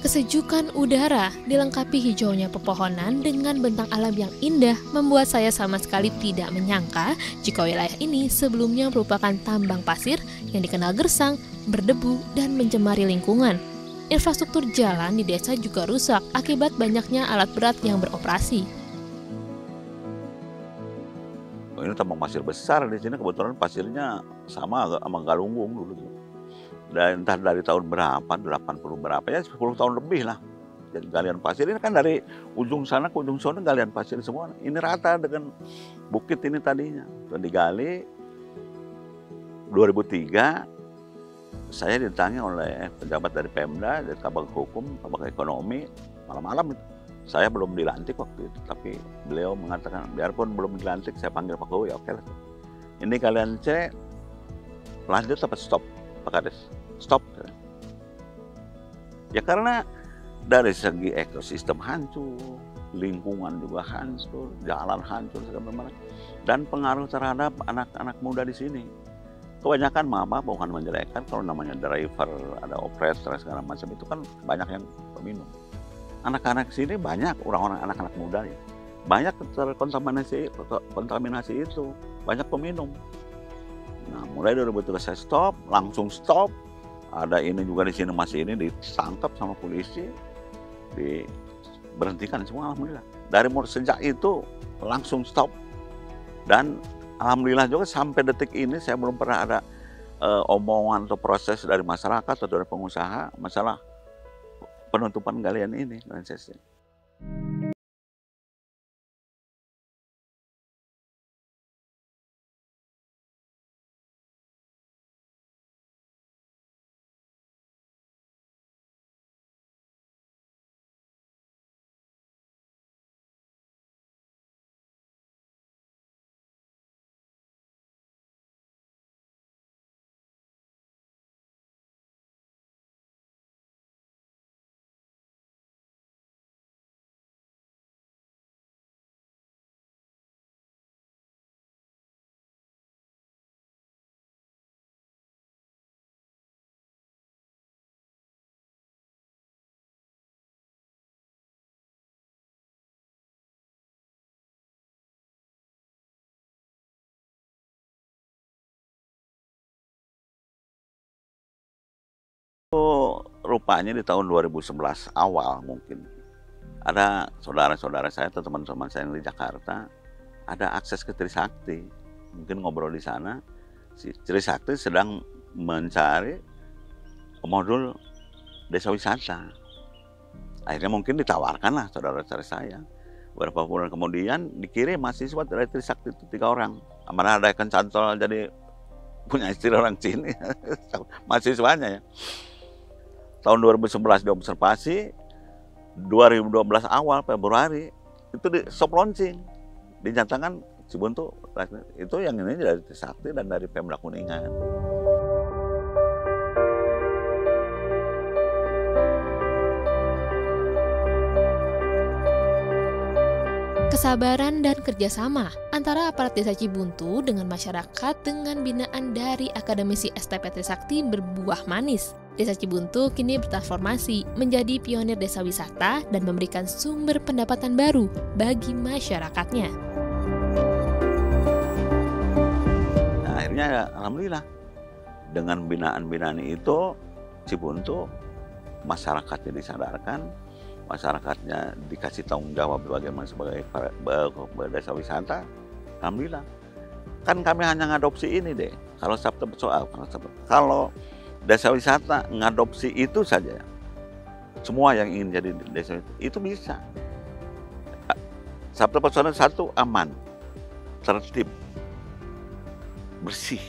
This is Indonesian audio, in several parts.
Kesejukan udara dilengkapi hijaunya pepohonan dengan bentang alam yang indah membuat saya sama sekali tidak menyangka jika wilayah ini sebelumnya merupakan tambang pasir yang dikenal gersang, berdebu, dan mencemari lingkungan. Infrastruktur jalan di desa juga rusak akibat banyaknya alat berat yang beroperasi. Ini tambang pasir besar di sini, kebetulan pasirnya sama Galunggung dulu. Dan entah dari tahun berapa, 80 berapa, ya 10 tahun lebih lah. Jadi galian pasir ini kan dari ujung sana ke ujung sana galian pasir semua. Ini rata dengan bukit ini tadinya. Dan digali 2003, saya ditanya oleh pejabat dari Pemda, dari Kabag Hukum, Kabag Ekonomi, malam-malam itu. Saya belum dilantik waktu itu, tapi beliau mengatakan, biarpun belum dilantik, saya panggil Pak Jokowi, oke lah. Ini kalian cek, lanjut apa stop, Pak Kades? Stop. Ya karena dari segi ekosistem hancur, lingkungan juga hancur, jalan hancur, segala macam, dan pengaruh terhadap anak-anak muda di sini. Kebanyakan mama bukan menjelekkan, kalau namanya driver, ada operator, segala macam, itu kan banyak yang peminum. Anak-anak sini banyak orang-orang anak-anak muda ya. Banyak terkontaminasi itu, banyak peminum. Nah, mulai 2003 saya stop, langsung stop. Ada ini juga di sini masih ini ditangkap sama polisi, diberhentikan semua alhamdulillah. Dari sejak itu langsung stop. Dan alhamdulillah juga sampai detik ini saya belum pernah ada omongan atau proses dari masyarakat atau dari pengusaha masalah penutupan galian ini, prosesnya. Rupanya di tahun 2011 awal mungkin ada saudara-saudara saya atau teman-teman saya yang di Jakarta ada akses ke Trisakti, mungkin ngobrol di sana. Si Trisakti sedang mencari modul desa wisata. Akhirnya mungkin ditawarkan lah saudara-saudara saya. Beberapa bulan kemudian dikirim mahasiswa dari Trisakti itu 3 orang. Amanah ada Cantol jadi punya istri orang Cina, mahasiswanya ya. Tahun 2011 diobservasi, 2012 awal Februari itu di soft launching, dinyatakan Cibuntu itu yang ini dari Trisakti dan dari Pemda Kuningan. Kesabaran dan kerjasama antara aparat desa Cibuntu dengan masyarakat dengan binaan dari akademisi STP Trisakti berbuah manis. Desa Cibuntu kini bertransformasi menjadi pionir desa wisata dan memberikan sumber pendapatan baru bagi masyarakatnya. Nah, akhirnya alhamdulillah dengan binaan-binaan itu Cibuntu masyarakatnya disadarkan, masyarakatnya dikasih tanggung jawab bagaimana sebagai desa wisata. Alhamdulillah. Kan kami hanya ngadopsi ini deh. Kalau desa wisata ngadopsi itu saja. Semua yang ingin jadi desa itu bisa. Sabtu Pesona 1 aman, tertib, bersih,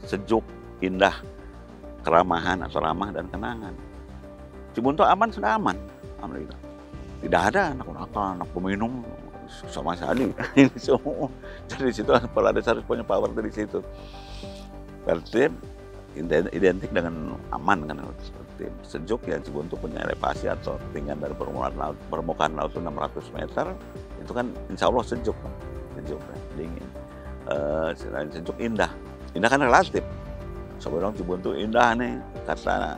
sejuk, indah, keramahan atau ramah dan kenangan. Cibuntu aman sudah aman, alhamdulillah. Tidak ada anak peminum sama sekali. Ini semua. Jadi situ kepala desa harus punya power dari situ. Tertib, identik dengan aman kan, seperti sejuk ya. Cibuntu punya elevasi atau ketinggian dari permukaan laut 600 meter, itu kan insya Allah sejuk kan, dingin. Selain sejuk, indah kan relatif. Sebenarnya Cibuntu indah nih, kata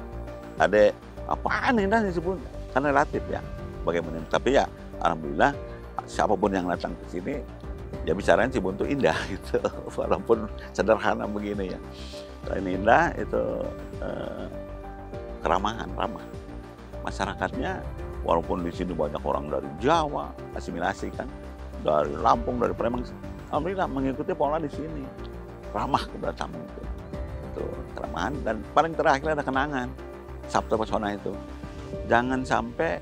adek, apaan indahnya Cibuntu? kan relatif ya bagaimana. Tapi ya alhamdulillah siapapun yang datang ke sini ya bicaranya Cibuntu indah gitu. Walaupun sederhana begini ya. Selain indah itu keramahan, ramah. Masyarakatnya walaupun di sini banyak orang dari Jawa, asimilasi kan, dari Lampung, dari Palembang, alhamdulillah mengikuti pola di sini. Ramah kepada tamu itu keramahan. Dan paling terakhir ada kenangan Sabta Pesona itu. Jangan sampai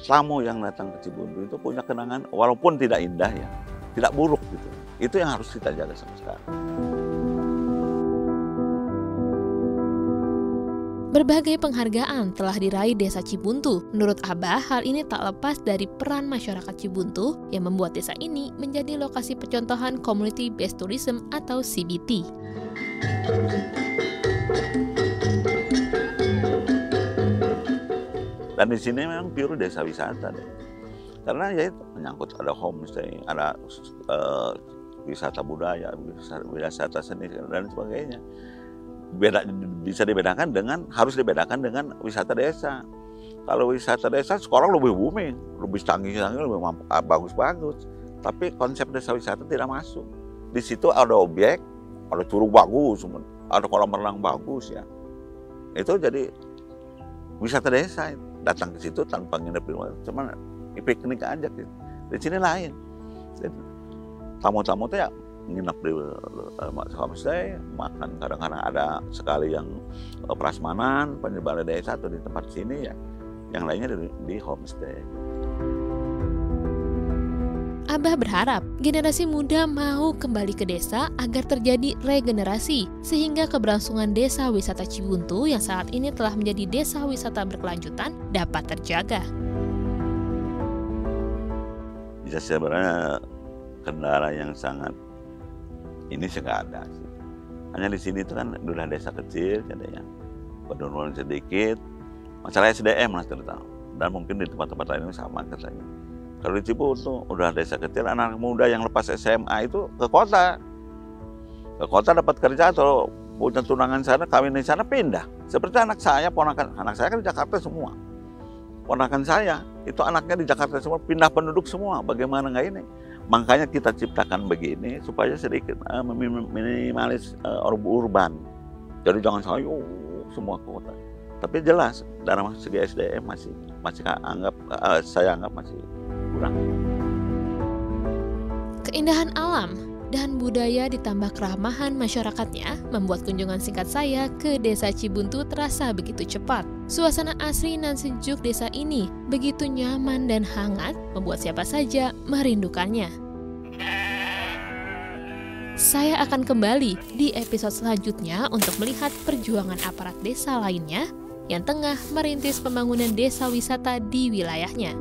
tamu yang datang ke Cibuntu itu punya kenangan walaupun tidak indah ya, tidak buruk gitu. Itu yang harus kita jaga sampai sekarang. Berbagai penghargaan telah diraih Desa Cibuntu. Menurut Abah, hal ini tak lepas dari peran masyarakat Cibuntu yang membuat desa ini menjadi lokasi percontohan Community Based Tourism atau CBT. Dan di sini memang pure desa wisata deh. Karena ya itu menyangkut ada homestay, ada wisata budaya, wisata seni dan sebagainya. Bisa dibedakan harus dibedakan dengan wisata desa. Kalau wisata desa sekarang lebih booming, lebih canggih-canggih, lebih bagus-bagus. Tapi konsep desa wisata tidak masuk. Di situ ada objek, ada curug bagus, ada kolam renang bagus ya. Itu jadi wisata desa. Datang ke situ tanpa nginep di rumah, cuma piknik aja gitu. Di sini lain. Tamu-tamu tuh ya nginep di homestay, makan kadang-kadang ada sekali yang prasmanan, penyebar desa atau di tempat sini ya, yang lainnya di homestay. Abah berharap generasi muda mau kembali ke desa agar terjadi regenerasi, sehingga keberlangsungan desa wisata Cibuntu yang saat ini telah menjadi desa wisata berkelanjutan dapat terjaga. Bisa sebenarnya kendala yang sangat ini sih nggak ada sih. Hanya di sini itu kan udah desa kecil, jadinya penurunan sedikit. Masalah SDM lah terutama. Dan mungkin di tempat-tempat lain sama katanya. Kalau di Cibuntu udah desa kecil, anak muda yang lepas SMA itu ke kota. Ke kota dapat kerja atau punya tunangan sana, kawin di sana, pindah. Seperti anak saya, anak saya kan di Jakarta semua. Ponakan saya itu anaknya di Jakarta semua, pindah penduduk semua. Bagaimana nggak ini? Makanya kita ciptakan begini supaya sedikit minimalis urban. Jadi jangan saya semua kota. Tapi jelas dari segi SDM masih saya anggap masih kurang. Keindahan alam dan budaya ditambah keramahan masyarakatnya membuat kunjungan singkat saya ke Desa Cibuntu terasa begitu cepat. Suasana asri dan sejuk desa ini begitu nyaman dan hangat, membuat siapa saja merindukannya. Saya akan kembali di episode selanjutnya untuk melihat perjuangan aparat desa lainnya yang tengah merintis pembangunan desa wisata di wilayahnya.